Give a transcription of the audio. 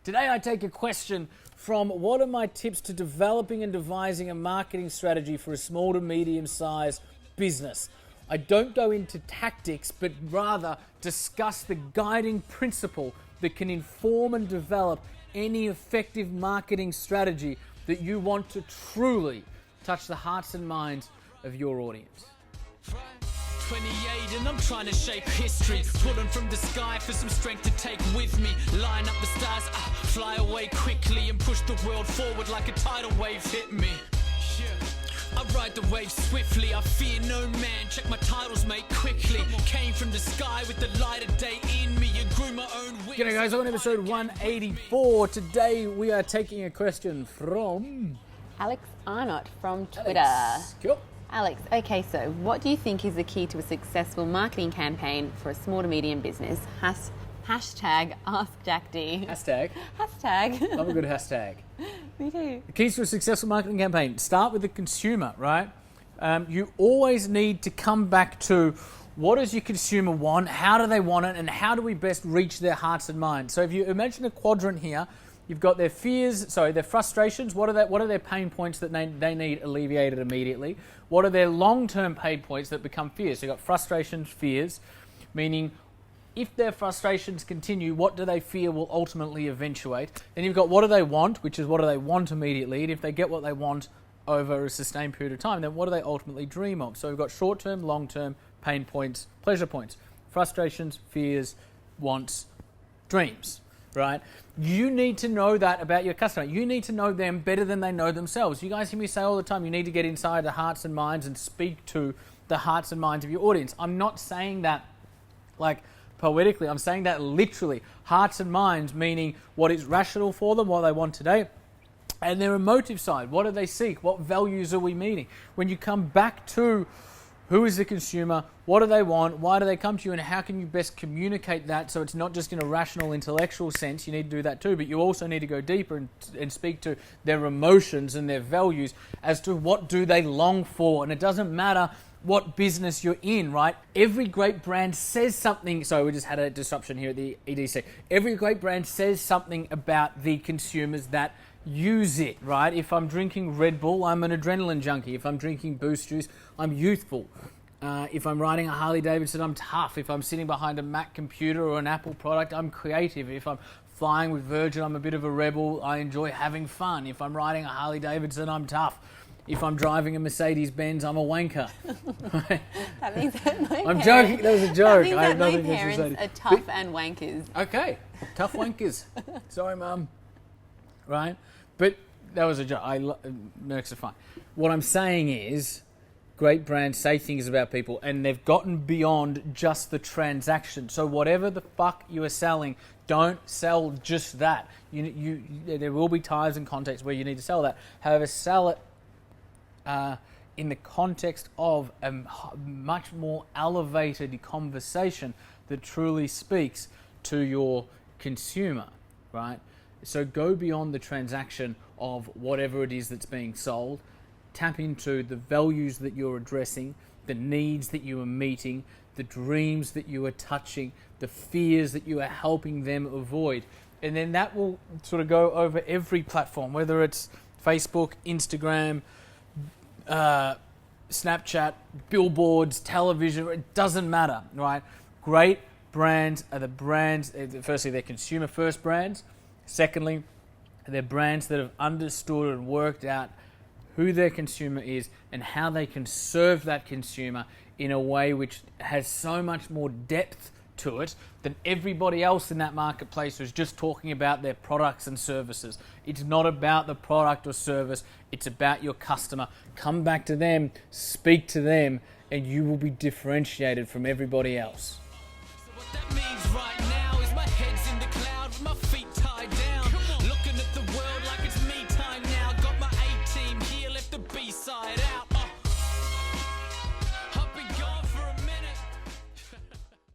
Today I take a question from what are my tips to developing and devising a marketing strategy for a small to medium-sized business. I don't go into tactics, but rather discuss the guiding principle that can inform and develop any effective marketing strategy that you want to truly touch the hearts and minds of your audience. 28 and I'm trying to shape history, pulling from the sky for some strength to take with me, line up the stars, fly away quickly and push the world forward like a tidal wave hit me. I ride the wave swiftly, I fear no man, check my titles mate quickly, came from the sky with the light of day in me and grew my own wings. G'day guys, on episode 184, today we are taking a question from Alex Arnott from Twitter. Alex. Cool. Alex, okay, so what do you think is the key to a successful marketing campaign for a small to medium business? Hashtag AskJackD. Hashtag. Love a good hashtag. Me too. The keys to a successful marketing campaign. Start with the consumer, right? You always need to come back to what does your consumer want, how do they want it, and how do we best reach their hearts and minds. So if you imagine a quadrant here, you've got their their frustrations. What are their pain points that they need alleviated immediately? What are their long-term pain points that become fears? So you've got frustrations, fears, meaning if their frustrations continue, what do they fear will ultimately eventuate? Then you've got what do they want, which is what do they want immediately, and if they get what they want over a sustained period of time, then what do they ultimately dream of? So we've got short-term, long-term, pain points, pleasure points, frustrations, fears, wants, dreams. Right? You need to know that about your customer. You need to know them better than they know themselves. You guys hear me say all the time, you need to get inside the hearts and minds and speak to the hearts and minds of your audience. I'm not saying that like poetically, I'm saying that literally. Hearts and minds meaning what is rational for them, what they want today, and their emotive side. What do they seek? What values are we meeting? When you come back to who is the consumer? What do they want? Why do they come to you? And how can you best communicate that so it's not just in a rational, intellectual sense? You need to do that too, but you also need to go deeper and speak to their emotions and their values as to what do they long for. And it doesn't matter what business you're in, right? Every great brand says something. So we just had a disruption here at the EDC. Every great brand says something about the consumers that use it, right? If I'm drinking Red Bull, I'm an adrenaline junkie. If I'm drinking Boost Juice, I'm youthful. If I'm riding a Harley Davidson, I'm tough. If I'm sitting behind a Mac computer or an Apple product, I'm creative. If I'm flying with Virgin, I'm a bit of a rebel. I enjoy having fun. If I'm riding a Harley Davidson, I'm tough. If I'm driving a Mercedes Benz, I'm a wanker. That means that my I'm joking. That was a joke. That means that my parents are tough and wankers. Okay, tough wankers. Sorry, Mum. Right? But that was a joke. Mercs are fine. What I'm saying is great brands say things about people and they've gotten beyond just the transaction. So whatever the fuck you are selling, don't sell just that. There will be times and contexts where you need to sell that. However, sell it in the context of a much more elevated conversation that truly speaks to your consumer, right? So go beyond the transaction of whatever it is that's being sold. Tap into the values that you're addressing, the needs that you are meeting, the dreams that you are touching, the fears that you are helping them avoid. And then that will sort of go over every platform, whether it's Facebook, Instagram, Snapchat, billboards, television, it doesn't matter, right? Great brands are the brands, firstly, they're consumer first brands. Secondly, they're brands that have understood and worked out who their consumer is and how they can serve that consumer in a way which has so much more depth to it than everybody else in that marketplace who's just talking about their products and services. It's not about the product or service, it's about your customer. Come back to them, speak to them, and you will be differentiated from everybody else. So what that